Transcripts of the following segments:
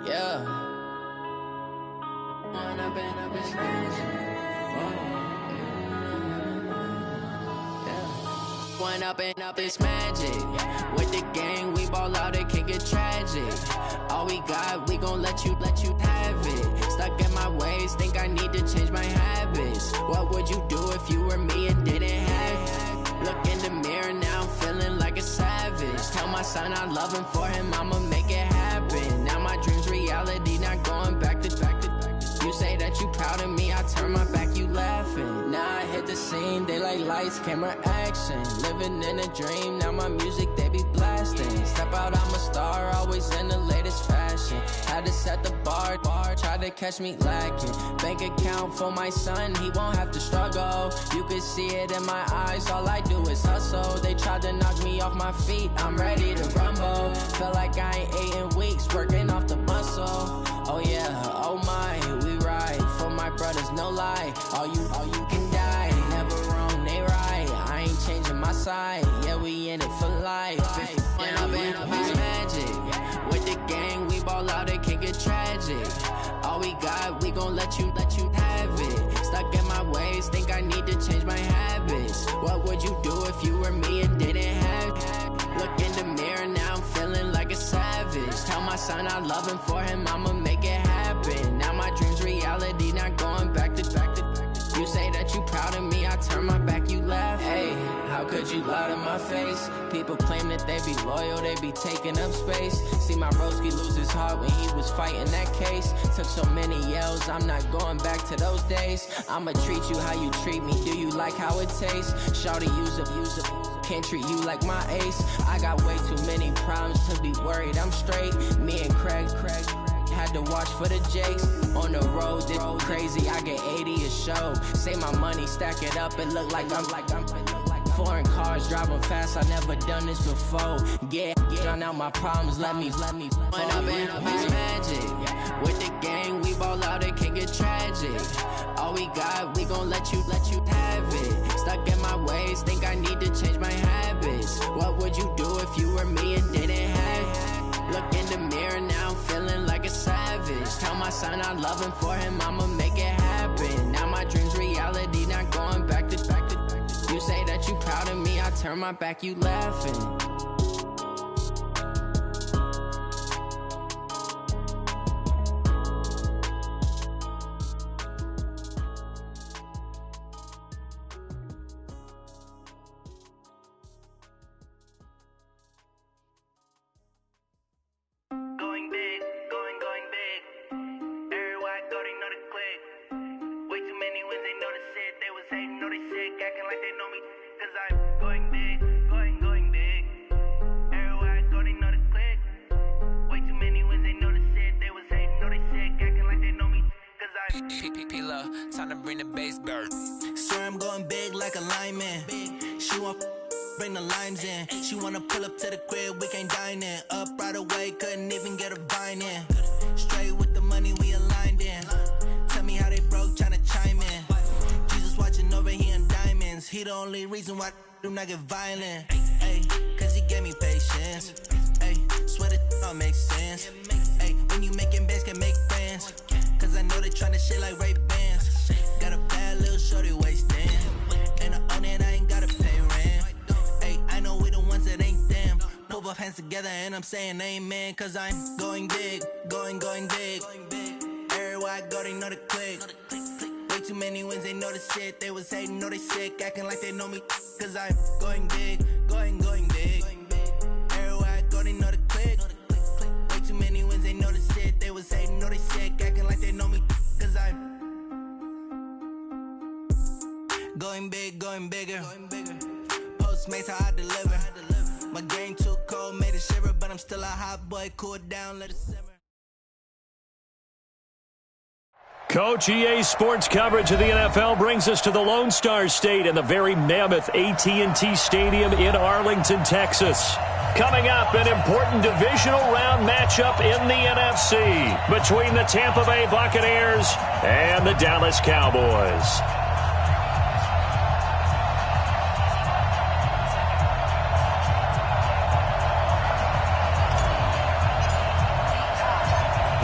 Yeah. One up and up, it's magic. With the gang, we ball out, it can get tragic. All we got, we gon' let you have it. Stuck in my ways, think I need to change my habits. What would you do if you were me and didn't have it? Look in the mirror, now I'm feeling like a savage. Tell my son I love him, for him I'ma make it happen. Now my dream's reality, not going back to. You say that you proud of me, I turn my back, you laughing. Now I hit the scene, they like lights, camera, action. Living in a dream, now my music, they be blasting. Step out, I'm a star, always in the latest fashion. Had to set the bar, try to catch me lacking. Bank account for my son, he won't have to struggle. You can see it in my eyes, all I do is hustle. They tried to knock me off my feet, I'm ready to rumble. Feel like I ain't ate in weeks, working off the muscle. Oh yeah, oh my, we ride for my brothers, no lie. All you can die, never wrong, they right. I ain't changing my side, yeah, we in it for life. When up and up is magic. With the gang, we ball out, it can get tragic. All we got, we gon' let you have it. Stuck in my ways, think I need to change my habits. What would you do if you were me and didn't have it? Look in the mirror, now I'm feeling like a savage. Tell my son I love him, for him I'ma make it happen. Now my dream's reality, not going back to. You say that you proud of me, I turn my back, you laugh. Hey, how could you lie to my face? People claim that they be loyal, they be taking up space. See my broski lose his heart when he was fighting that case. Took so many yells, I'm not going back to those days. I'ma treat you how you treat me, do you like how it tastes? Shawty, use up, can't treat you like my ace. I got way too many problems to be worried, I'm straight. Me and Craig had to watch for the Jakes. On the road, this crazy, I get 80 a show. Say my money, stack it up, it look like I'm foreign cars, driving fast, I never done this before. Yeah, drown out my problems, let me When up and up is magic. With the gang, we ball out, it can get tragic. All we got, we gon' let you have it. Stuck in my ways, think I need to change my habits. What would you do if you were me and didn't have it? Look in the mirror, now I'm feeling like a savage. Tell my son I love him, for him I'ma make it happen. Now my dream's reality, not going back to. You say that you proud of me, I turn my back, you laughing. Time to bring the bass bird. Swear I'm going big like a lineman. She want bring the limes in. She wanna pull up to the crib, we can't dine in. Up right away, couldn't even get a vine in. Straight with the money we aligned in. Tell me how they broke, tryna chime in. Jesus watching over here in diamonds. He the only reason why do not get violent. Ay, cause he gave me patience. Ay, swear that all makes sense. Ay, when you making bands can make friends. Cause I know they tryna shit like Ray-Bans. Got a bad little shorty wasting. And I own it, I ain't gotta pay rent. Ay, I know we the ones that ain't them. Put both hands together and I'm saying amen. Cause I'm going big, going big. Everywhere I go, they know the click. Way too many wins, they know the shit. They was hating, know they sick, acting like they know me. Cause I'm going big, going big. Everywhere I go, they know the click. Way too many wins, they know the shit. They was hating, know they sick, acting like they know me. Cause I'm going big, going bigger. Postmates how I deliver. My game too cold, made it shiver. But I'm still a hot boy, cool down, let it simmer. Coach, EA Sports coverage of the NFL brings us to the Lone Star State and the very mammoth AT&T Stadium in Arlington, Texas. Coming up, an important divisional round matchup in the NFC between the Tampa Bay Buccaneers and the Dallas Cowboys.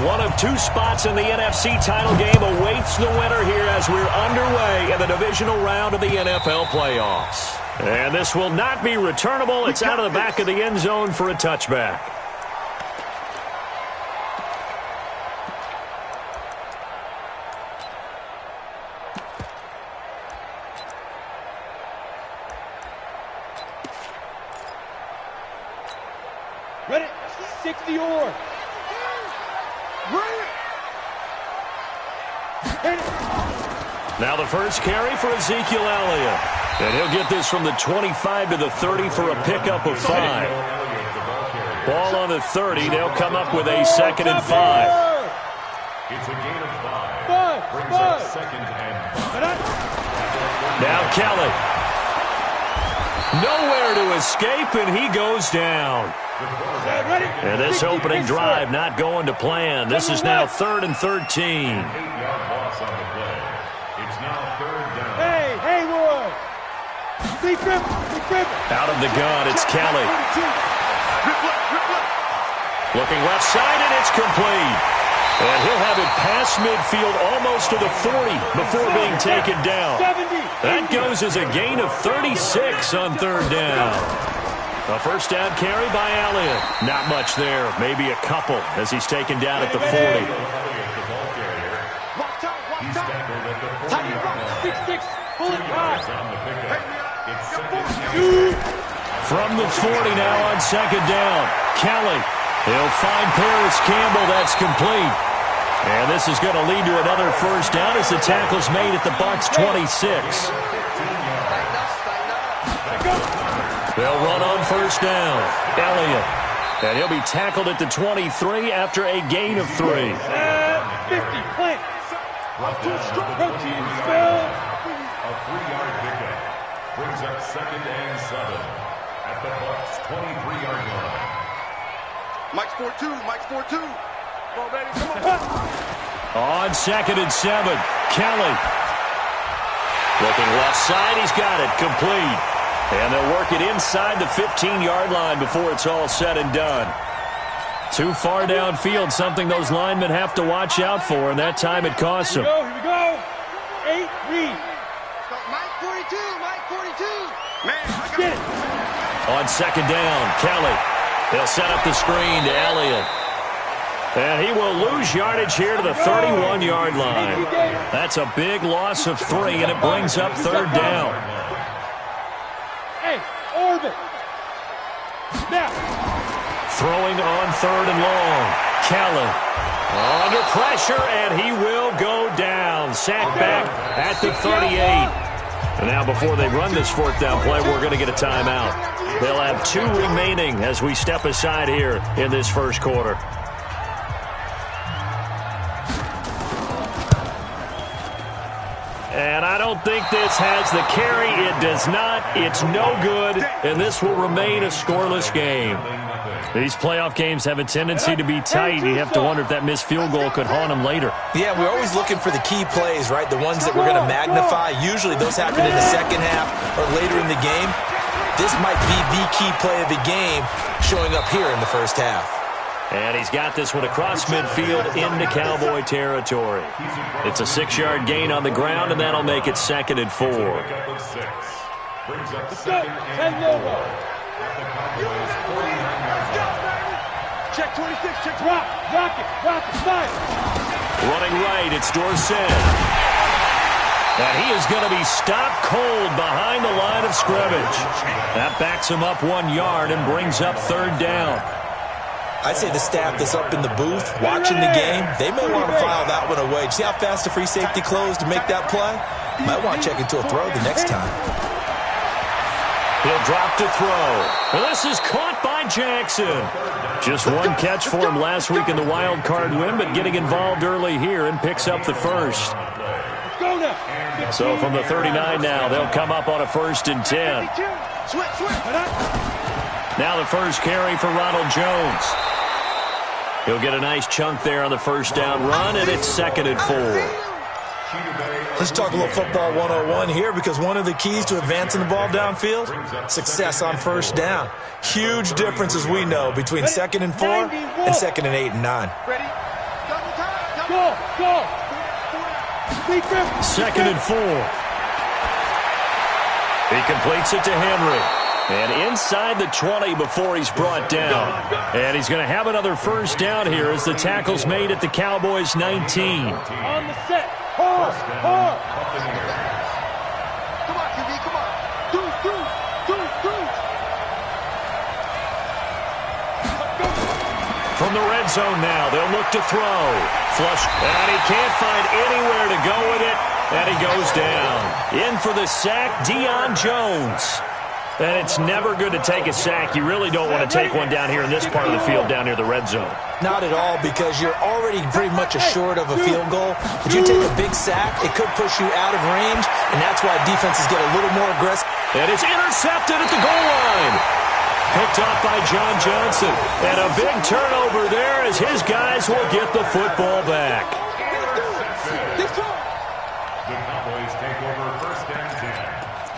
One of two spots in the NFC title game awaits the winner here as we're underway in the divisional round of the NFL playoffs. And this will not be returnable. It's out of the back of the end zone for a touchback. Ready? 60 or. Now the first carry for Ezekiel Elliott. And he'll get this from the 25 to the 30 for a pickup of 5. Ball on the 30. They'll come up with a 2nd and 5. It's a gain of 5. Brings up 2nd and 5. Now Kelly. Nowhere to escape, and he goes down. And this opening drive not going to plan. This is now 3rd and 13. 8-yard loss on the play. It's now 3rd down. Hey, Haywood! Out of the gun, it's Kelly. Looking left side, and it's complete. And he'll have it past midfield almost to the 40 before being taken down. That goes as a gain of 36 on 3rd down. A first down carry by Elliott. Not much there. Maybe a couple as he's taken down at the 40. From the 40 now on 2nd down. Kelly. He'll find Paris Campbell. That's complete. And this is going to lead to another first down as the tackle's made at the Bucs 26. They'll run on first down. Elliott. And he'll be tackled at the 23 after a gain of 3. 50, plant. Protein spell. A 3-yard pickup. Brings up 2nd and 7 at the Bucs 23-yard line. Mike's 4-2. Mike's 4-2. Come on, baby. Come on. On 2nd and 7, Kelly. Looking left side. He's got it. Complete. And they'll work it inside the 15-yard line before it's all said and done. Too far downfield, something those linemen have to watch out for, and that time it costs them. Here we go. 8, read. Mike 42. Mike 42. Man, I Get it. On 2nd down, Kelly. They'll set up the screen to Elliott. And he will lose yardage here to the 31-yard line. That's a big loss of 3, and it brings up 3rd down. Hey, orbit. Now. Throwing on 3rd and long. Kelly under pressure, and he will go down. Sacked back at the 38. And now before they run this 4th down play, we're going to get a timeout. They'll have 2 remaining as we step aside here in this first quarter. And I don't think this has the carry. It does not. It's no good. And this will remain a scoreless game. These playoff games have a tendency to be tight. You have to wonder if that missed field goal could haunt them later. Yeah, we're always looking for the key plays, right? The ones that we're going to magnify. Usually those happen in the second half or later in the game. This might be the key play of the game showing up here in the first half. And he's got this one across midfield into Cowboy territory. It's a 6-yard gain on the ground, and that'll make it 2nd and 4. Brings up 2nd and 4 at the Cowboys 49-yard line. Check 26. Check rock. Rock it. Fire. Running right, it's Dorsett. And he is going to be stopped cold behind the line of scrimmage. That backs him up 1 yard and brings up 3rd down. I'd say the staff that's up in the booth watching the game, they may want to file that one away. See how fast the free safety closed to make that play? Might want to check into a throw the next time. He'll drop to throw. Well, this is caught by Jackson. Just 1 catch for him last week in the wild card win, but getting involved early here and picks up the first. So from the 39 now, they'll come up on a 1st and 10. Now the first carry for Ronald Jones. He'll get a nice chunk there on the first down run, and it's 2nd and 4. Let's talk a little football 101 here, because one of the keys to advancing the ball downfield, success on first down. Huge difference, as we know, between 2nd and 4 and 2nd and 8 and 9. Ready? Go. Go. Second and 4. He completes it to Henry. And inside the 20 before he's brought down. And he's going to have another first down here as the tackle's made at the Cowboys 19. On the set. Hard. Come on, QB, come on. Do. From the red zone now, they'll look to throw. Flush. And he can't find anywhere to go with it. And he goes down. In for the sack, Deion Jones. And it's never good to take a sack. You really don't want to take one down here in this part of the field down near the red zone. Not at all, because you're already pretty much assured of a field goal. If you take a big sack, it could push you out of range, and that's why defenses get a little more aggressive. And it's intercepted at the goal line. Picked up by John Johnson. And a big turnover there as his guys will get the football back. The Cowboys take over first and 10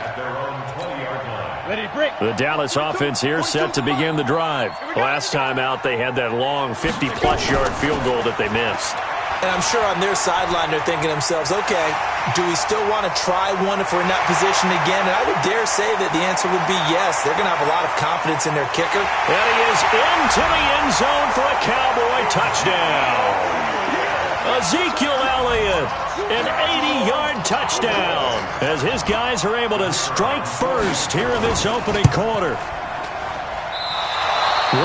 at their own 20-yard line. Ready, break. The Dallas offense here set to begin the drive. Last time out, they had that long 50-plus yard field goal that they missed. And I'm sure on their sideline they're thinking to themselves, okay, do we still want to try one if we're in that position again? And I would dare say that the answer would be yes. They're going to have a lot of confidence in their kicker. And he is into the end zone for a Cowboy touchdown. Ezekiel Elliott, an 80-yard touchdown, as his guys are able to strike first here in this opening quarter.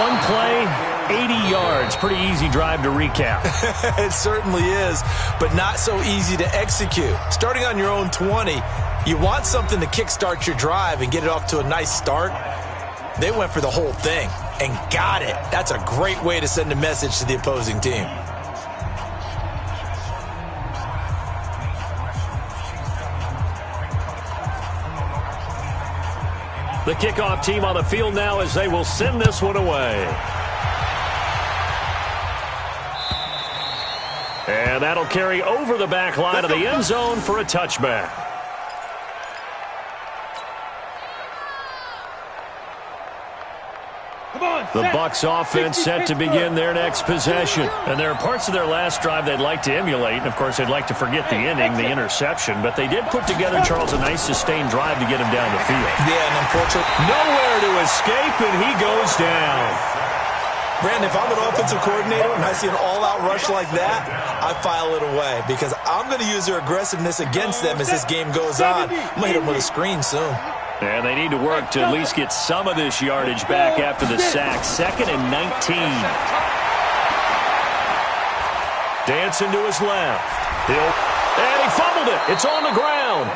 One play, 80 yards. Pretty easy drive to recap. It certainly is, but not so easy to execute. Starting on your own 20, you want something to kickstart your drive and get it off to a nice start. They went for the whole thing and got it. That's a great way to send a message to the opposing team. The kickoff team on the field now as they will send this one away. And that'll carry over the back line of the end zone for a touchback. The Bucs offense set to begin their next possession. And there are parts of their last drive they'd like to emulate. And, of course, they'd like to forget the inning, the interception. But they did put together, Charles, a nice sustained drive to get him down the field. Yeah, and unfortunately, nowhere to escape, and he goes down. Brandon, if I'm an offensive coordinator and I see an all-out rush like that, I file it away because I'm going to use their aggressiveness against them as this game goes on. I'm going to hit them with a screen soon. And they need to work to at least get some of this yardage back after the sack. 2nd and 19. Dancing to his left. And he fumbled it. It's on the ground.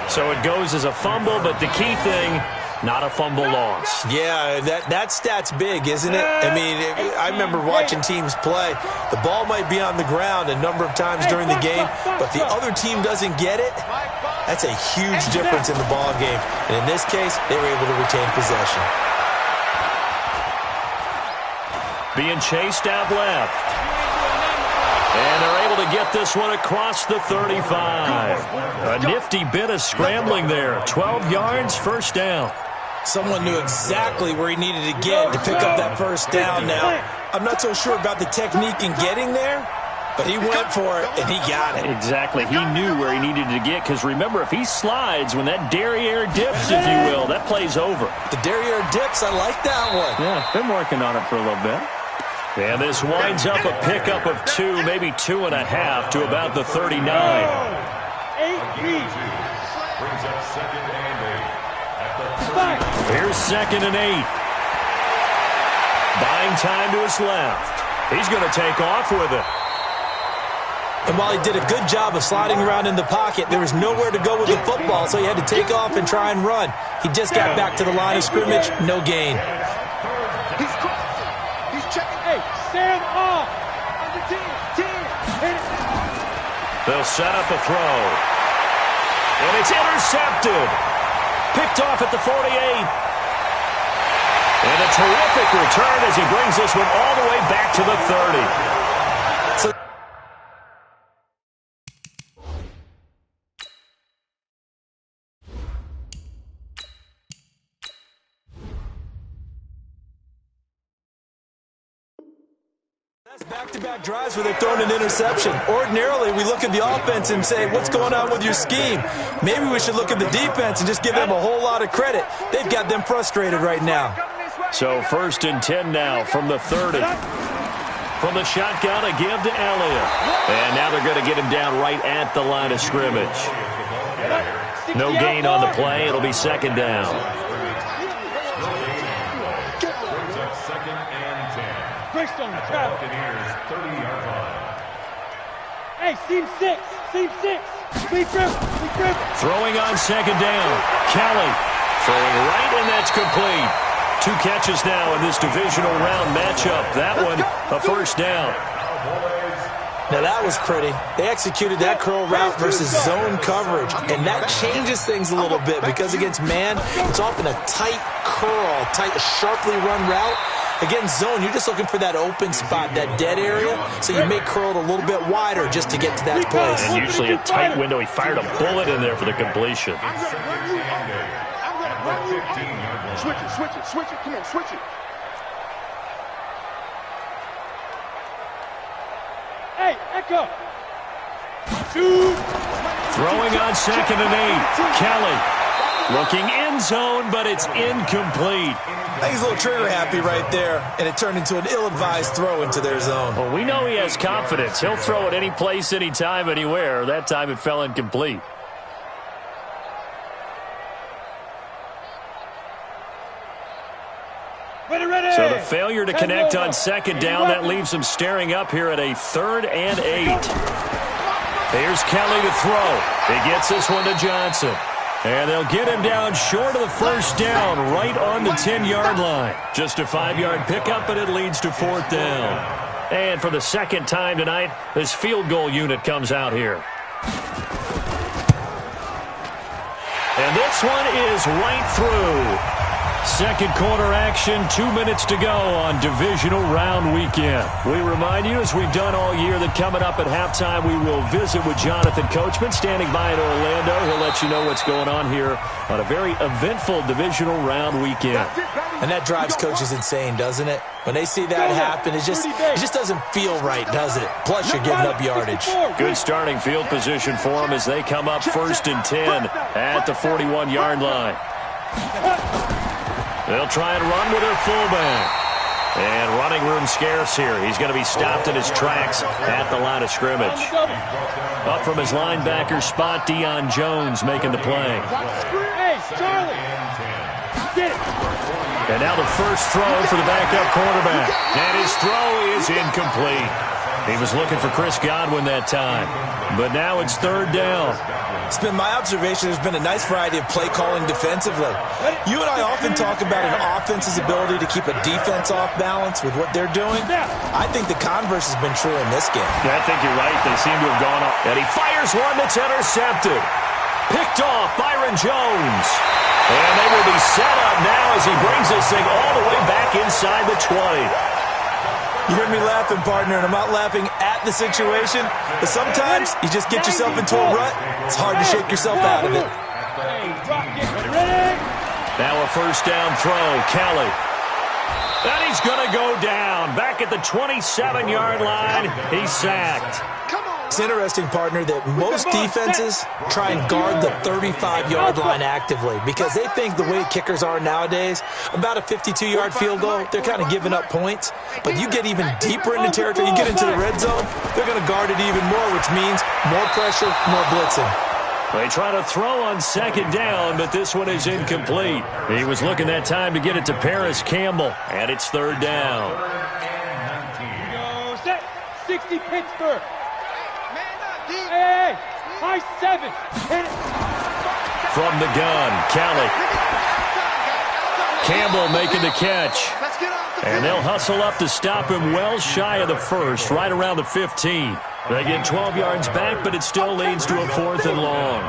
So it goes as a fumble, but the key thing, not a fumble loss. Yeah, that stat's big, isn't it? I mean, I remember watching teams play. The ball might be on the ground a number of times during the game, but the other team doesn't get it. That's a huge difference in the ball game. And in this case, they were able to retain possession. Being chased out left. And they're able to get this one across the 35. A nifty bit of scrambling there. 12 yards, first down. Someone knew exactly where he needed to get to pick up that first down now. I'm not so sure about the technique in getting there, but he went for it, and he got it. Exactly. He knew where he needed to get, because remember, if he slides, when that derriere dips, if you will, that play's over. The derriere dips, I like that one. Yeah, been working on it for a little bit. And this winds up a pickup of 2, maybe 2.5 to about the 39. 8 Brings up 2nd and 8 at the 30. Here's 2nd and 8. Buying time to his left. He's going to take off with it. And while he did a good job of sliding around in the pocket, there was nowhere to go with the football, so he had to take off and try and run. He just got back to the line of scrimmage, no gain. He's crossing. He's checking. Hey, stand off. Under 10. Hit it. They'll set up a throw. And it's intercepted. Picked off at the 48. And a terrific return as he brings this one all the way back to the 30. Back-to-back drives where they've thrown an interception. Ordinarily, we look at the offense and say, what's going on with your scheme? Maybe we should look at the defense and just give them a whole lot of credit. They've got them frustrated right now. So 1st and 10 now from the 30. From the shotgun, a give to Elliott. And now they're going to get him down right at the line of scrimmage. No gain on the play. It'll be 2nd down. Hey, seam 6. Throwing on 2nd down. Kelly throwing right, and that's complete. 2 catches now in this divisional round matchup. That one, a 1st down. Now that was pretty. They executed that curl route versus zone coverage, and that changes things a little bit because against man, it's often a tight curl, sharply run route. Against zone, you're just looking for that open spot, that dead area, so you may curl it a little bit wider just to get to that place. And usually a tight window. He fired a bullet in there for the completion. Switch it. Come on, switch it. Hey, Echo. 2. Throwing on 2nd and 8. Kelly looking in zone, but it's incomplete. I think he's a little trigger happy right there, and it turned into an ill-advised throw into their zone. Well, we know he has confidence. He'll throw it any place, anytime, anywhere. That time it fell incomplete. So the failure to connect on 2nd down, that leaves him staring up here at a 3rd and 8. Here's Kelly to throw. He gets this one to Johnson. And they'll get him down short of the 1st down, right on the 10-yard line. Just a 5-yard pickup, but it leads to 4th down. And for the 2nd time tonight, this field goal unit comes out here. And this one is right through. 2nd quarter action, 2 minutes to go on divisional round weekend. We remind you, as we've done all year, that coming up at halftime, we will visit with Jonathan Coachman, standing by in Orlando. He'll let you know what's going on here on a very eventful divisional round weekend. And that drives coaches insane, doesn't it? When they see that happen, it just doesn't feel right, does it? Plus, you're giving up yardage. Good starting field position for them as they come up 1st and 10 at the 41-yard line. They'll try and run with their fullback. And running room scarce here. He's going to be stopped in his tracks at the line of scrimmage. Up from his linebacker spot, Deion Jones making the play. Hey, Charlie. Get it. And now the first throw for the backup quarterback. And his throw is incomplete. He was looking for Chris Godwin that time. But now it's 3rd down. It's been my observation there's been a nice variety of play calling defensively. You and I often talk about an offense's ability to keep a defense off balance with what they're doing. I think the converse has been true in this game. Yeah, I think you're right. They seem to have gone up. And he fires one that's intercepted. Picked off Byron Jones. And they will be set up now as he brings this thing all the way back inside the 20. You hear me laughing, partner, and I'm not laughing at the situation, but sometimes you just get yourself into a rut. It's hard to shake yourself out of it. Now a 1st down throw, Kelly. And he's going to go down. Back at the 27-yard line, he's sacked. It's interesting, partner, that most defenses try and guard the 35-yard line actively because they think the way kickers are nowadays, about a 52-yard field goal, they're kind of giving up points. But you get even deeper into territory, you get into the red zone, they're going to guard it even more, which means more pressure, more blitzing. They try to throw on 2nd down, but this one is incomplete. He was looking that time to get it to Paris Campbell, and it's 3rd down. Go set. 60 Pittsburgh. Hey, high 7. Hit it. From the gun, Kelly. Campbell making the catch. And they'll hustle up to stop him well shy of the 1st, right around the 15. They get 12 yards back, but it still leads to a 4th and long.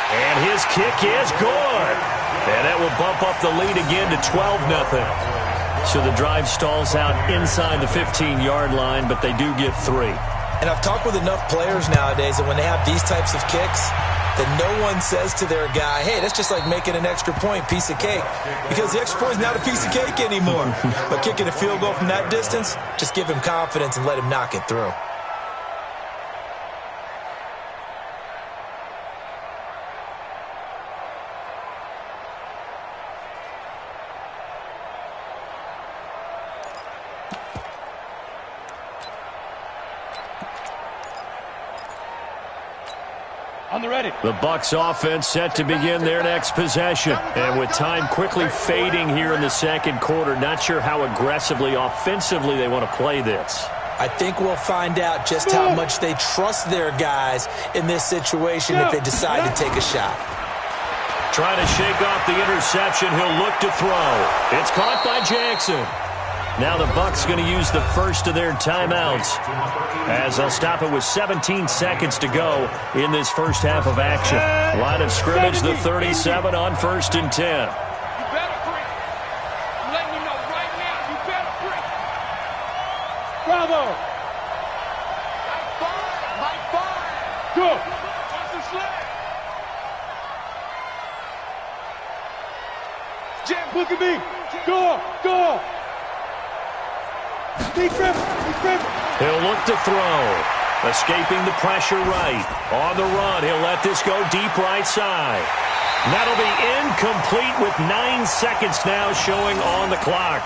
And his kick is good. And that will bump up the lead again to 12-0. So the drive stalls out inside the 15-yard line, but they do get 3. And I've talked with enough players nowadays that when they have these types of kicks, that no one says to their guy, hey, that's just like making an extra point, piece of cake. Because the extra point is not a piece of cake anymore. But kicking a field goal from that distance, just give him confidence and let him knock it through. The Bucs offense set to begin their next possession. And with time quickly fading here in the second quarter, not sure how aggressively, offensively they want to play this. I think we'll find out just how much they trust their guys in this situation if they decide to take a shot. Trying to shake off the interception. He'll look to throw. It's caught by Jackson. Now the Bucs going to use the first of their timeouts as they'll stop it with 17 seconds to go in this first half of action. Line of scrimmage, the 37 on 1st and 10. You better break. I'm letting you know right now, you better break. Bravo. High five. Good. Watch the sled. Jam, look at me. Go. He'll look to throw. Escaping the pressure right. On the run, he'll let this go deep right side. That'll be incomplete with 9 seconds now showing on the clock.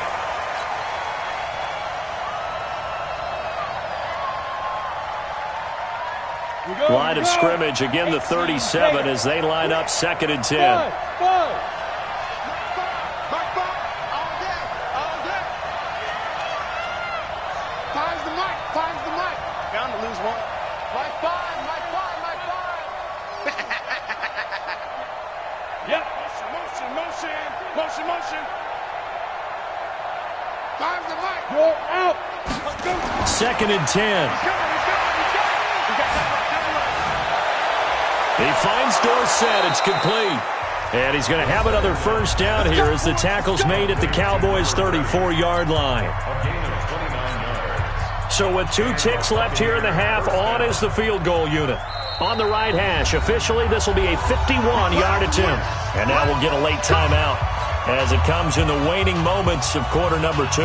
Line of scrimmage, again the 37 as they line up 2nd and 10. Motion. Time's the mic. Roll out. 2nd and 10. He finds Dorsett. It's complete. And he's going to have another first down here as the tackle's made at the Cowboys' 34-yard line. So with 2 ticks left here in the half, on is the field goal unit. On the right hash, officially this will be a 51-yard attempt. And now we'll get a late timeout as it comes in the waning moments of quarter number 2.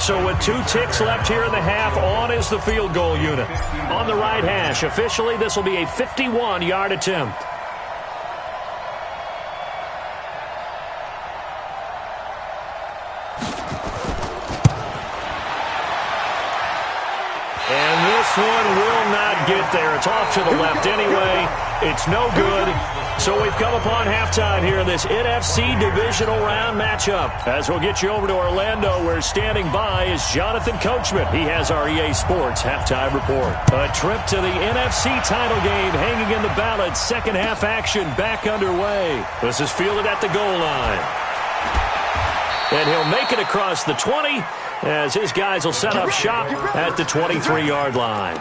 So with 2 ticks left here in the half, on is the field goal unit. On the right hash, officially this will be a 51-yard attempt. And this one will not get there. It's off to the left anyway. It's no good. So we've come upon halftime here in this NFC divisional round matchup. As we'll get you over to Orlando, where standing by is Jonathan Coachman. He has our EA Sports halftime report. A trip to the NFC title game hanging in the balance. Second half action back underway. This is fielded at the goal line. And he'll make it across the 20 as his guys will set up shop at the 23-yard line.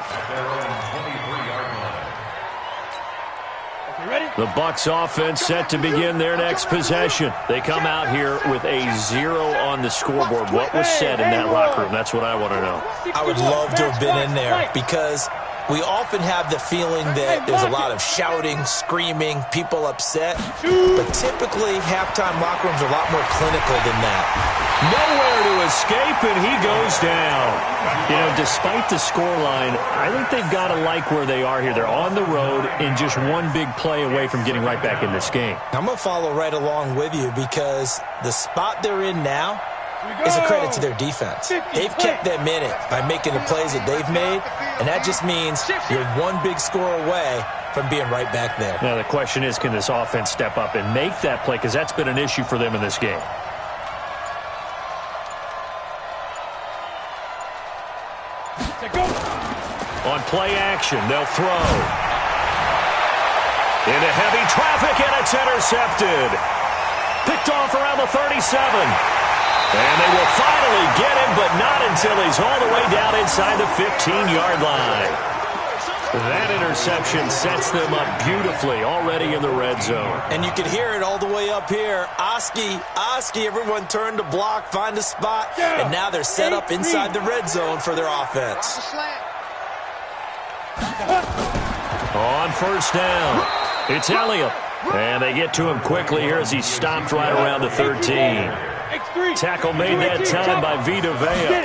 The Bucs offense set to begin their next possession. They come out here with a 0 on the scoreboard. What was said in that locker room? That's what I want to know. I would love to have been in there because we often have the feeling that there's a lot of shouting, screaming, people upset. But typically, halftime locker rooms are a lot more clinical than that. Nowhere to escape, and he goes down. You know, despite the scoreline, I think they've got to like where they are here. They're on the road and just one big play away from getting right back in this game. I'm going to follow right along with you because the spot they're in now is a credit to their defense. They've kept them in it by making the plays that they've made, and that just means you're one big score away from being right back there. Now, the question is, can this offense step up and make that play? Because that's been an issue for them in this game. On play action, they'll throw. Into heavy traffic, and it's intercepted. Picked off around the 37. And they will finally get him, but not until he's all the way down inside the 15-yard line. That interception sets them up beautifully already in the red zone. And you can hear it all the way up here. Oski, everyone turned to block, find a spot, and now they're set up inside the red zone for their offense. On first down, it's Elliott. And they get to him quickly here as he stopped right around the 13. Tackle made that time by Vita Vea.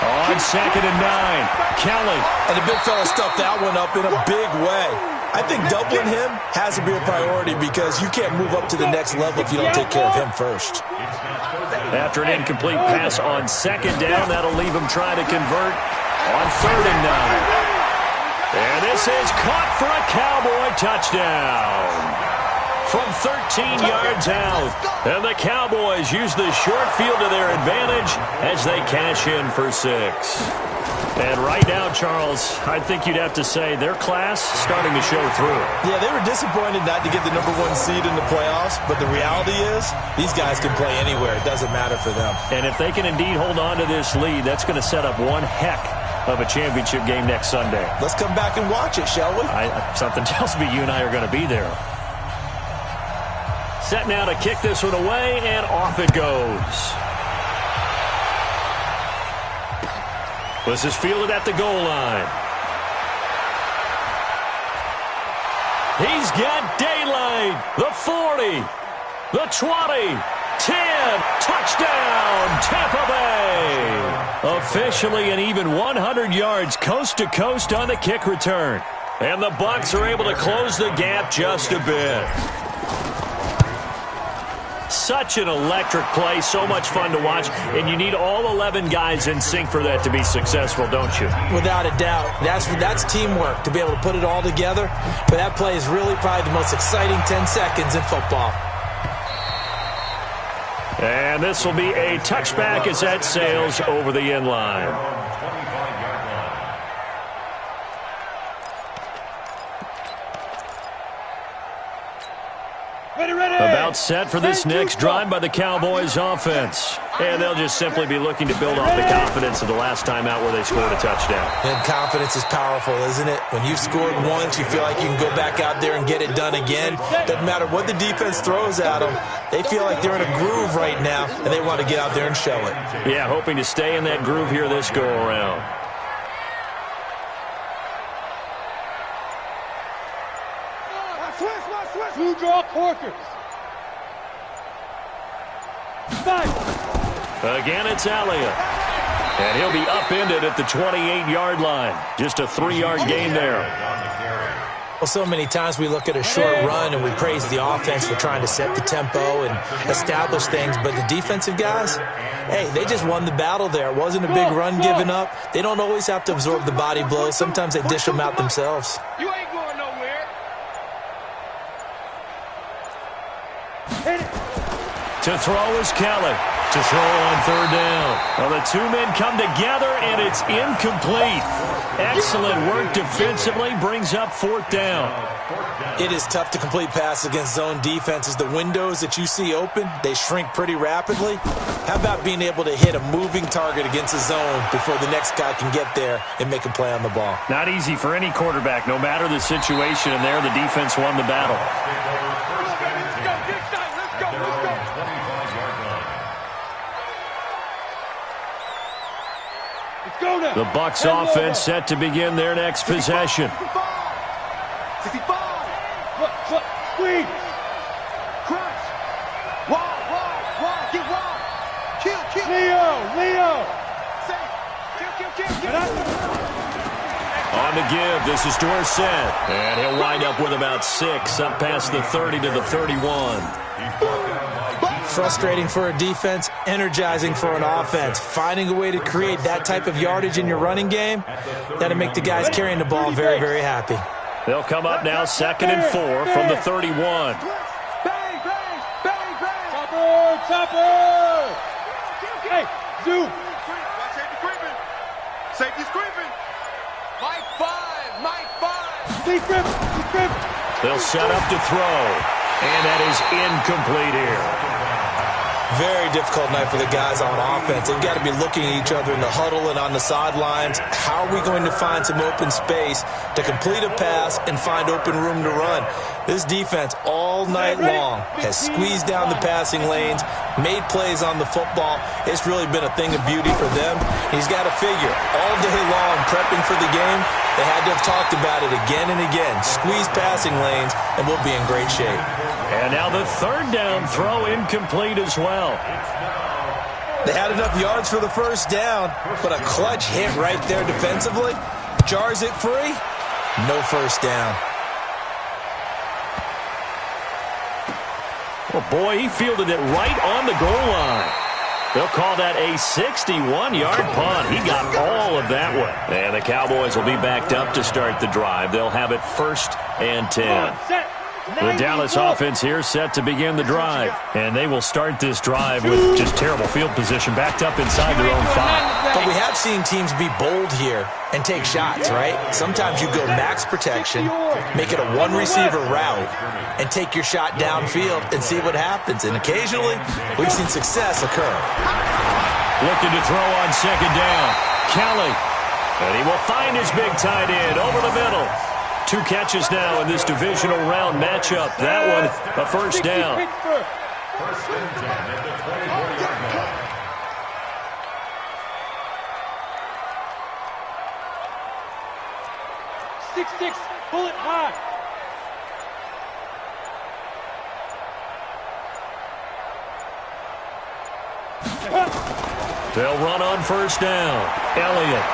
On 2nd and 9, Kelly. And the big fella stuffed that one up in a big way. I think doubling him has to be a priority because you can't move up to the next level if you don't take care of him first. After an incomplete pass on 2nd down, that'll leave him trying to convert on 3rd and 9. And this is caught for a Cowboy touchdown from 13 yards out. And the Cowboys use the short field to their advantage as they cash in for 6. And right now, Charles, I think you'd have to say their class starting to show through. Yeah, they were disappointed not to get the #1 seed in the playoffs, but the reality is these guys can play anywhere. It doesn't matter for them. And if they can indeed hold on to this lead, that's going to set up one heck of a championship game next Sunday. Let's come back and watch it, shall we? Something tells me you and I are going to be there. Set now to kick this one away, and off it goes. This is fielded at the goal line. He's got daylight. The 40, the 20, 10, touchdown, Tampa Bay. Officially an even 100 yards coast to coast on the kick return. And the Bucs are able to close the gap just a bit. Such an electric play, so much fun to watch, and you need all 11 guys in sync for that to be successful, don't you? Without a doubt. That's teamwork, to be able to put it all together. But that play is really probably the most exciting 10 seconds in football. And this will be a touchback as that sails over the end line. About set for this next drive by the Cowboys offense. And they'll just simply be looking to build off the confidence of the last time out where they scored a touchdown. And confidence is powerful, isn't it? When you've scored once, you feel like you can go back out there and get it done again. Doesn't matter what the defense throws at them. They feel like they're in a groove right now, and they want to get out there and show it. Yeah, hoping to stay in that groove here this go-around. Two draw corkers. Again, it's Elliott. And he'll be upended at the 28-yard line. Just a 3-yard gain there. Well, so many times we look at a short run and we praise the offense for trying to set the tempo and establish things. But the defensive guys, hey, they just won the battle there. It wasn't a big run given up. They don't always have to absorb the body blows. Sometimes they dish them out themselves. You ain't going nowhere. To throw is Kelly. To throw on 3rd down. Well, the two men come together, and it's incomplete. Excellent work defensively. Brings up 4th down. It is tough to complete passes against zone defenses. The windows that you see open, they shrink pretty rapidly. How about being able to hit a moving target against a zone before the next guy can get there and make a play on the ball? Not easy for any quarterback, no matter the situation, and there the defense won the battle. The Bucs offense set to begin their next possession. 65. Squeeze. Crush. Wide. Get wide. Kill. Leo. Kill. On the give, this is Dorsett. And he'll wind up with about 6, up past the 30 to the 31. Frustrating for a defense, energizing for an offense. Finding a way to create that type of yardage in your running game, that'll make the guys carrying the ball very, very happy. They'll come up now 2nd and 4 from the 31. Bang. Chopper. Hey, Zoo. Safety's creeping. Mike 5. He's gripping. They'll set up to throw. And that is incomplete here. Very difficult night for the guys on offense. They've got to be looking at each other in the huddle and on the sidelines. How are we going to find some open space to complete a pass and find open room to run? This defense all night long has squeezed down the passing lanes, made plays on the football. It's really been a thing of beauty for them. He's got to figure all day long prepping for the game, they had to have talked about it again and again. Squeeze passing lanes, and we'll be in great shape. And now the third down throw incomplete as well. They had enough yards for the first down, but a clutch hit right there defensively. Jars it free. No first down. Oh, boy, he fielded it right on the goal line. They'll call that a 61-yard punt. He got all of that one. And the Cowboys will be backed up to start the drive. They'll have it 1st and 10. The Dallas offense here set to begin the drive. And they will start this drive with just terrible field position, backed up inside their own 5. But we have seen teams be bold here and take shots, right? Sometimes you go max protection, make it a one-receiver route, and take your shot downfield and see what happens. And occasionally, we've seen success occur. Looking to throw on 2nd down. Kelly. And he will find his big tight end over the middle. 2 catches now in this divisional round matchup. That one, a first down. 1st and 10 at the 24-yard line. Six, pull it high. They'll run on 1st down. Elliott.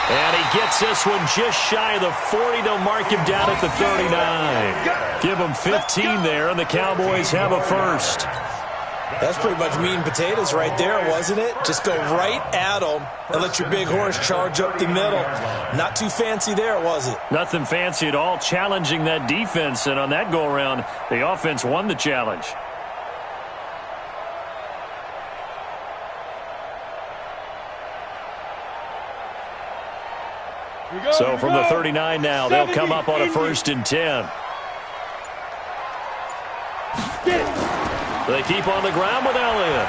And he gets this one just shy of the 40. They'll mark him down at the 39. Give him 15 there, and the Cowboys have a first. That's pretty much meat and potatoes right there, wasn't it? Just go right at them and let your big horse charge up the middle. Not too fancy there, was it? Nothing fancy at all, challenging that defense. And on that go-around, the offense won the challenge. So from the 39 now, they'll come up on a 1st and 10. They keep on the ground with Elliott.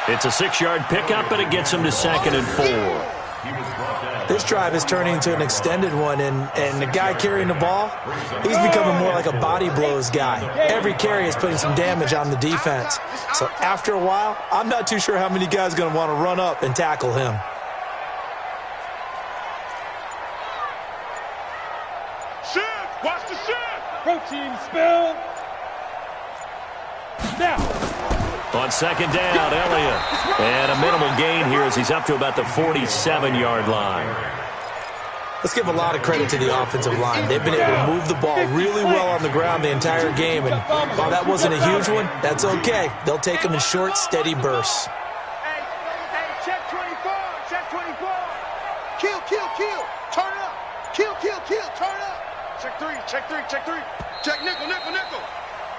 It's a 6-yard pickup, and it gets him to 2nd and 4. This drive is turning into an extended one, and the guy carrying the ball, he's becoming more like a body blows guy. Every carry is putting some damage on the defense. So after a while, I'm not too sure how many guys are going to want to run up and tackle him. Shift! Watch the shift! Protein spill! Now! On 2nd down, Elliott. And a minimal gain here as he's up to about the 47-yard line. Let's give a lot of credit to the offensive line. They've been able to move the ball really well on the ground the entire game. And while that wasn't a huge one, that's okay. They'll take them in short, steady bursts. Hey, check 24, check 24. Kill, turn up. Kill, turn up. Check 3, check 3, check 3. Check nickel.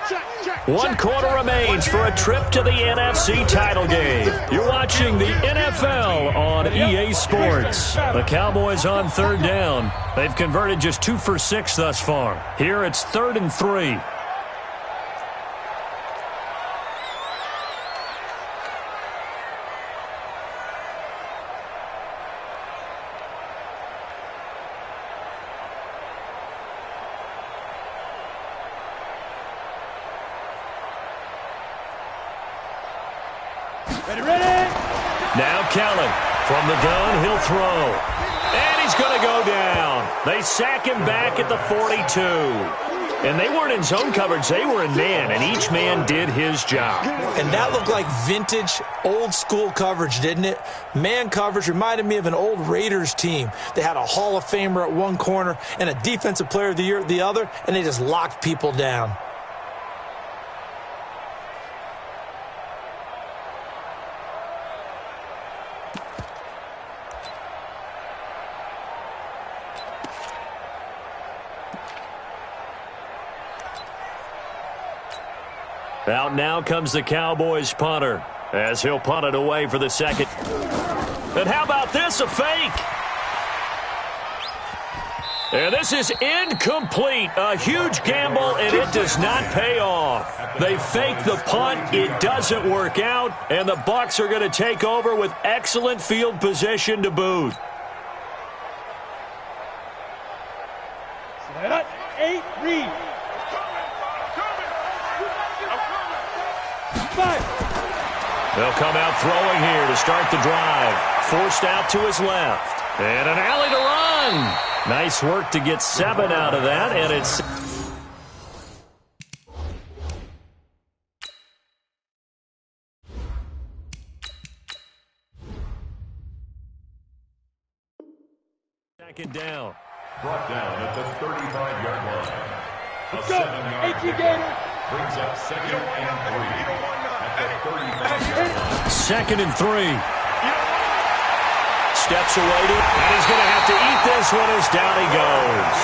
Check. 1 quarter remains for a trip to the NFC title game. You're watching the NFL on EA Sports. The Cowboys on 3rd down. They've converted just 2 for 6 thus far. Here it's 3rd and 3. Now Kelly from the gun, he'll throw. And he's going to go down. They sack him back at the 42. And they weren't in zone coverage, they were in man, and each man did his job. And that looked like vintage, old-school coverage, didn't it? Man coverage reminded me of an old Raiders team. They had a Hall of Famer at one corner and a Defensive Player of the Year at the other, and they just locked people down. Out now comes the Cowboys punter as he'll punt it away for the 2nd. And how about this, a fake? And this is incomplete. A huge gamble, and it does not pay off. They fake the punt. It doesn't work out, and the Bucs are going to take over with excellent field position to boot. 8, read. 5. They'll come out throwing here to start the drive. Forced out to his left. And an alley to run. Nice work to get 7 out of that, and it's... second down. Brought down at the 35-yard line. A Let's go. 7-yard pickup brings up 2nd and 3 at the 35-yard line. 2nd and 3. Steps away to, and he's going to have to eat this one as down he goes.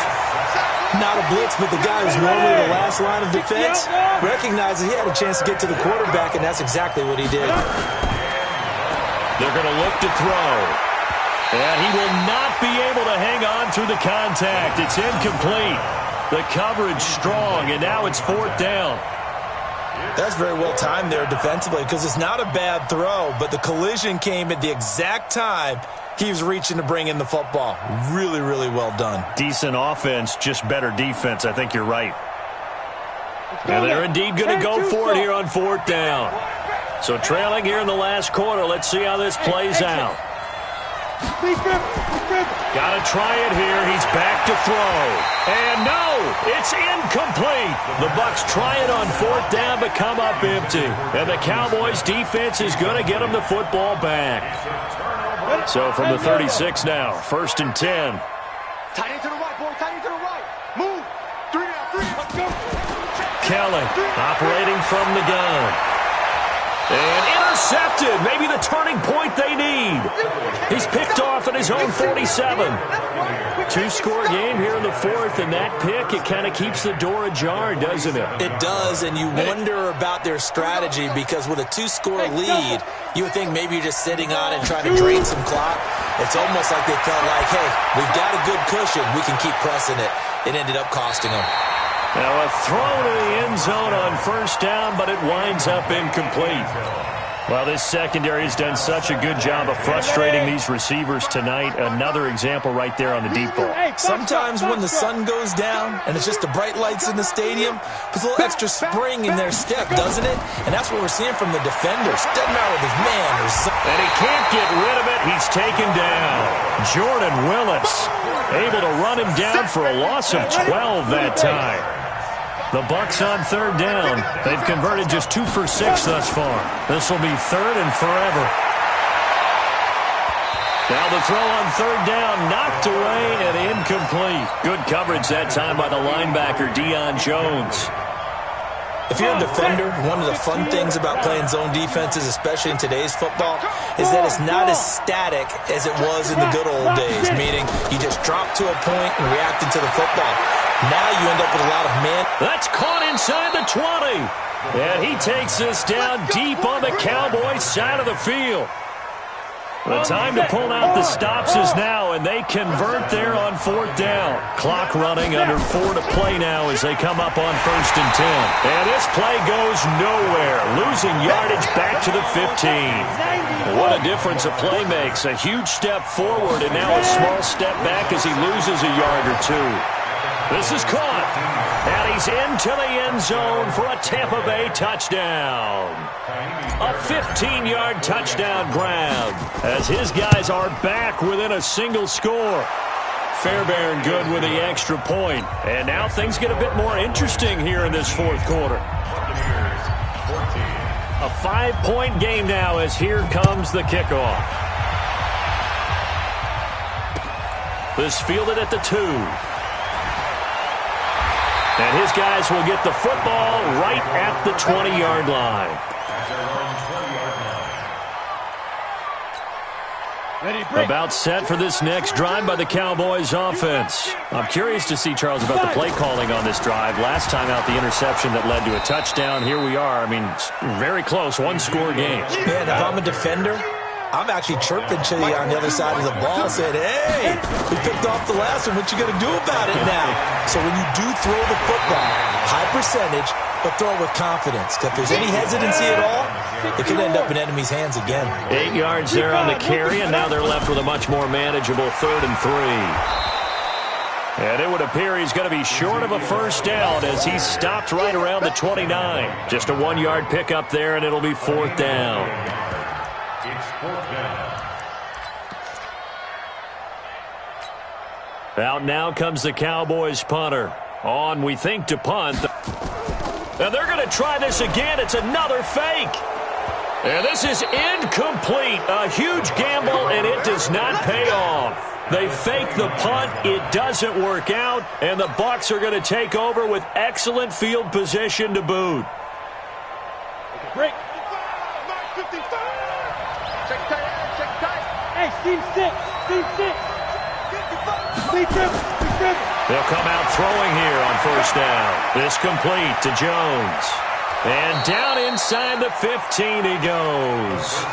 Not a blitz, but the guy who's normally the last line of defense recognizes he had a chance to get to the quarterback, and that's exactly what he did. They're going to look to throw. And he will not be able to hang on through the contact. It's incomplete. The coverage strong, and now it's 4th down. That's very well timed there defensively because it's not a bad throw, but the collision came at the exact time he was reaching to bring in the football. Really, really well done. Decent offense, just better defense. I think you're right. And they're indeed going to go for it here on 4th down. So trailing here in the last quarter. Let's see how this plays out. Got to try it here. He's back to throw. And no, it's incomplete. The Bucs try it on 4th down but come up empty. And the Cowboys defense is going to get them the football back. So from the 36 now, 1st and 10. Tight end to the right, boy. Tight end to the right. Move. 3 down, 3. Let's go. Kelly operating from the gun. And intercepted. Maybe the turning point they need. He's picked off at his own 47. 2-score game here in the 4th, and that pick, it kind of keeps the door ajar, doesn't it? It does, and you wonder about their strategy because with a 2-score lead, you would think maybe you're just sitting on it and trying to drain some clock. It's almost like they felt like, hey, we've got a good cushion. We can keep pressing it. It ended up costing them. Now a throw to the end zone on 1st down, but it winds up incomplete. Well, this secondary has done such a good job of frustrating these receivers tonight. Another example right there on the deep ball. Sometimes when the sun goes down and it's just the bright lights in the stadium, puts a little extra spring in their step, doesn't it? And that's what we're seeing from the defenders. Doesn't matter with his man or something. And he can't get rid of it. He's taken down. Jordan Willis able to run him down for a loss of 12 that time. The Bucs on 3rd down. They've converted just 2 for 6 thus far. This will be 3rd and forever. Now the throw on 3rd down, knocked away and incomplete. Good coverage that time by the linebacker, Deion Jones. If you're a defender, one of the fun things about playing zone defenses, especially in today's football, is that it's not as static as it was in the good old days, meaning you just drop to a point and reacted to the football. Now you end up with a lot of men. That's caught inside the 20. And he takes this down deep on the Cowboys side of the field. The time to pull out the stops is now, and they convert there on 4th down. Clock running, under 4 to play now as they come up on 1st and 10. And this play goes nowhere, losing yardage back to the 15. What a difference a play makes. A huge step forward and now a small step back as he loses a yard or 2. This is caught, and he's into the end zone for a Tampa Bay touchdown. A 15-yard touchdown grab as his guys are back within a single score. Fairbairn good with the extra point. And now things get a bit more interesting here in this 4th quarter. A 5-point game now as here comes the kickoff. This fielded at the 2. And his guys will get the football right at the 20-yard line. About set for this next drive by the Cowboys offense. I'm curious to see, Charles, about the play calling on this drive. Last time out, the interception that led to a touchdown. Here we are. I mean, very close, 1-score game. Man, if I'm a defender, I'm actually chirping to you on the other side of the ball, saying, hey, we picked off the last one. What you going to do about it now? So when you do throw the football, high percentage, but throw it with confidence. If there's any hesitancy at all, it could end up in enemy's hands again. 8 yards there on the carry, and now they're left with a much more manageable 3rd and 3. And it would appear he's going to be short of a first down as he's stopped right around the 29. Just a 1-yard pickup there, and it'll be 4th down. It's 4th down. Out now comes the Cowboys punter. On, we think, to punt. And they're going to try this again. It's another fake. And this is incomplete. A huge gamble, and it does not pay off. They fake the punt. It doesn't work out, and the Bucs are going to take over with excellent field position to boot. Break. Hey, seam 6. They'll come out throwing here on first down. This complete to Jones. And down inside the 15 he goes.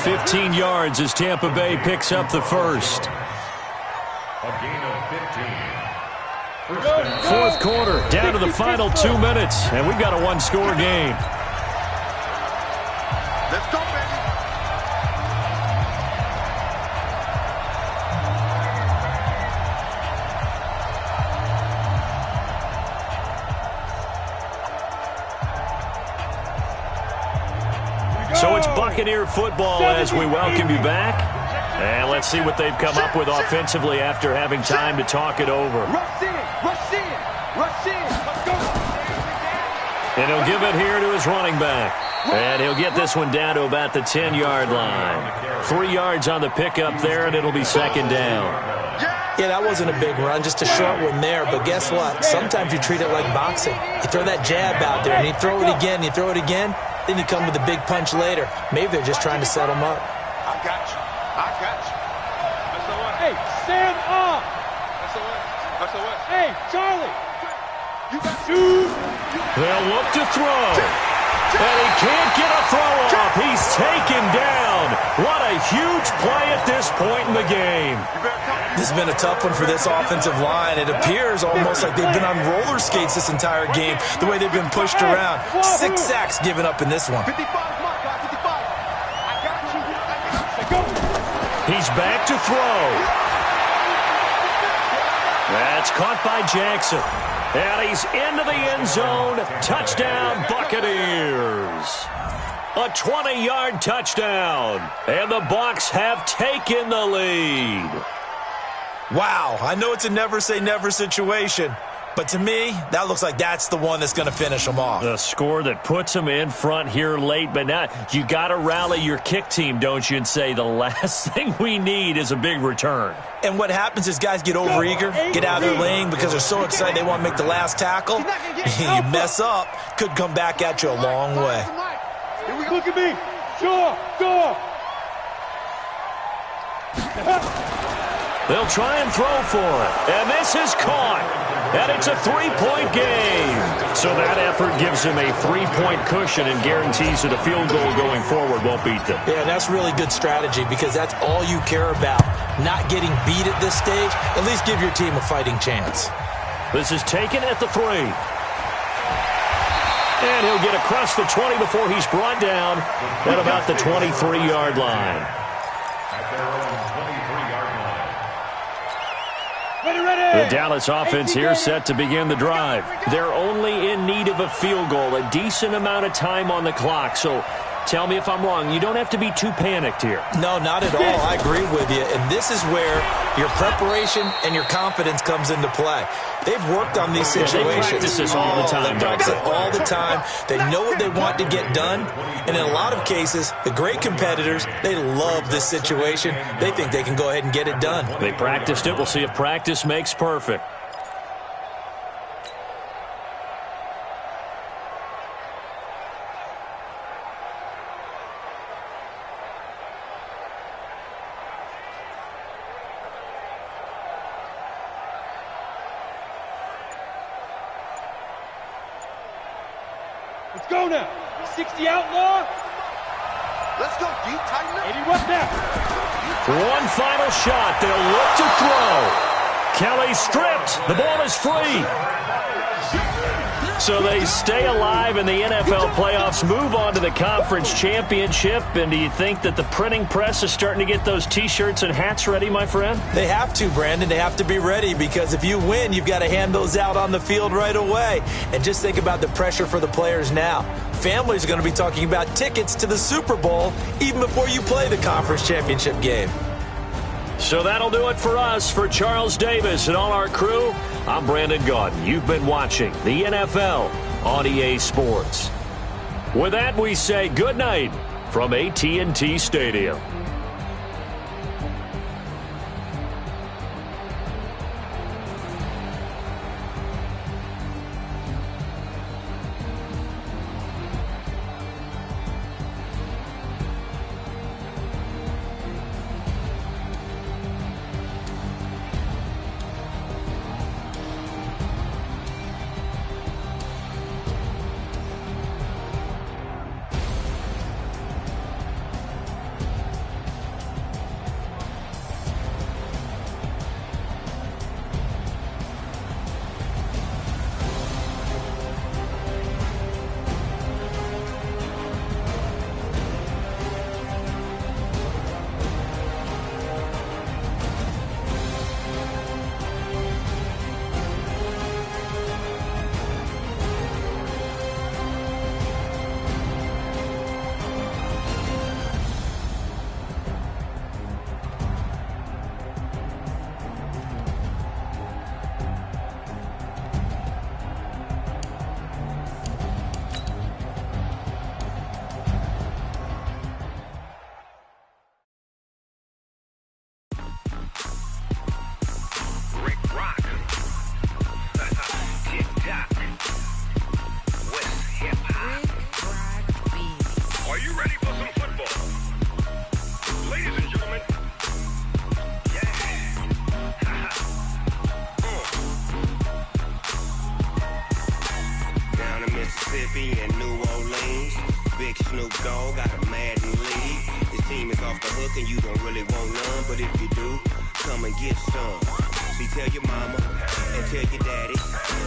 15 yards as Tampa Bay picks up the first. A gain of 15. Fourth quarter, down to the final 2 minutes, and we've got a one-score game. Let's go, baby. So it's Buccaneer football as we welcome you back. And let's see what they've come up with offensively after having time to talk it over. Rush in. Let's go. And he'll give it here to his running back. And he'll get this one down to about the 10-yard line. 3 yards on the pickup there, and it'll be 2nd down. Yeah, that wasn't a big run, just a short one there. But guess what? Sometimes you treat it like boxing. You throw that jab out there, and you throw it again, then you come with a big punch later. Maybe they're just trying to set him up. I got you. Hey, stand up. Hey, Charlie. You got They'll look to throw. And he can't get a throw off. He's taken down. What a huge play at this point in the game. This has been a tough one for this offensive line. It appears almost like they've been on roller skates this entire game, the way they've been pushed around. 6 sacks given up in this one. 55 is my guy. 55. I got you. He's back to throw. That's caught by Jackson. And he's into the end zone. Touchdown, Buccaneers. A 20-yard touchdown. And the Bucs have taken the lead. Wow, I know it's a never-say-never situation, but to me, that looks like that's the one that's going to finish them off. The score that puts them in front here late, but now you got to rally your kick team, don't you, and say the last thing we need is a big return. And what happens is guys get overeager, get out of their lane because they're so excited they want to make the last tackle. You mess up, could come back at you a long way. Look at me. Sure. They'll try and throw for it. And this is caught. And it's a 3-point game. So that effort gives him a 3-point cushion and guarantees that a field goal going forward won't beat them. Yeah, that's really good strategy because that's all you care about. Not getting beat at this stage. At least give your team a fighting chance. This is taken at the 3. And he'll get across the 20 before he's brought down at about the 23-yard line. At their own 23-yard line. The Dallas offense here set to begin the drive. They're only in need of a field goal, a decent amount of time on the clock. So tell me if I'm wrong. You don't have to be too panicked here. No, not at all. I agree with you. And this is where your preparation and your confidence comes into play. They've worked on these situations. They practice this all the time. They practice it all the time. They know what they want to get done. And in a lot of cases, the great competitors, they love this situation. They think they can go ahead and get it done. They practiced it. We'll see if practice makes perfect. Let's go now. 60 outlaw. Let's go, D. Tighten up. 80 what's that? One final shot. They'll look to throw. Kelly stripped. The ball is free. So they stay alive in the NFL playoffs, move on to the conference championship. And do you think that the printing press is starting to get those T-shirts and hats ready, my friend? They have to, Brandon. They have to be ready because if you win, you've got to hand those out on the field right away. And just think about the pressure for the players now. Families are going to be talking about tickets to the Super Bowl even before you play the conference championship game. So that'll do it for us. For Charles Davis and all our crew, I'm Brandon Gaudin. You've been watching the NFL on EA Sports. With that, we say good night from AT&T Stadium. Mississippi and New Orleans. Big Snoop Dogg got a Madden league. His team is off the hook and you don't really want none, but if you do, come and get some. See, tell your mama and tell your daddy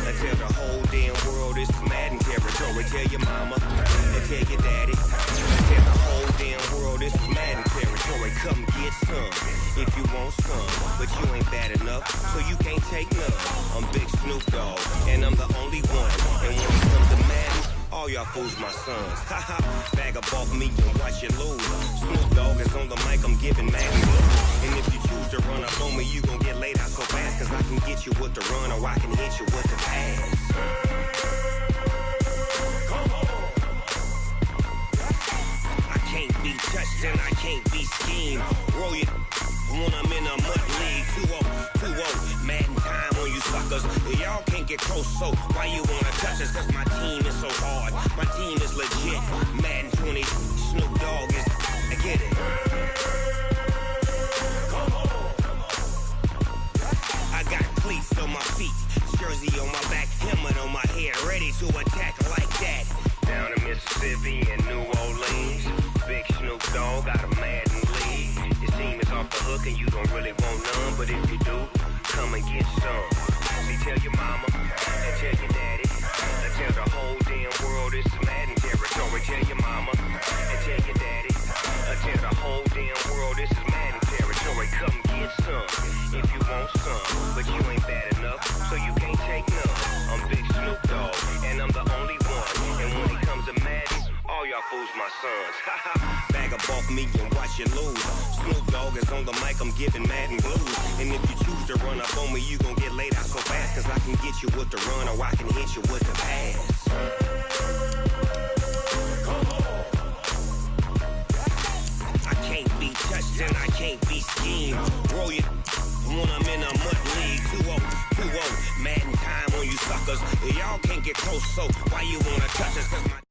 and tell the whole damn world this is Madden territory. Tell your mama and tell your daddy and tell the whole damn world this is Madden territory. Come get some if you want some, but you ain't bad enough, so you can't take none. I'm Big Snoop Dogg and I'm the only one, and when it comes to Madden, all y'all fools my sons. Haha, bag up off me and watch you lose. Snoop Dogg is on the mic, I'm giving Madden blues. And if you choose to run up on me, you gon' get laid out so fast, cause I can get you with the run or I can hit you with the pass. I can't be touched and I can't be schemed. Roll you when I'm in a mud league. 2-0, Madden time on you suckers. Y'all can't get close, so why you wanna touch us? Cause my team is so hard, my team is legit. Madden 20, Snoop Dogg is, I get it. I got cleats on my feet, jersey on my back, helmet on my head, ready to attack like that. Down in Mississippi and New Orleans, Big Snoop Dogg got a Madden league. His team is off the hook and you don't really want none, but if you do, come and get some. See, tell your mama and tell your daddy and tell the whole damn world this is Madden territory. Tell your mama and tell your daddy and tell the whole damn world this is Madden territory. Come get some if you want some, but you ain't bad enough, so you can't take none. I'm Big Snoop Dogg and I'm the only one, and when it comes to Madden, all y'all fools my sons. Bag up off me and watch you lose. Snoop Dogg is on the mic, I'm giving Madden blues. And if you choose to run up on me, you gon' get laid out so fast, cause I can get you with the run or I can hit you with the pass. I can't be touched and I can't be schemed. Roll you when I'm in a mud league. 2-0, Madden time on you suckers. Y'all can't get close, so why you wanna touch us? Cause my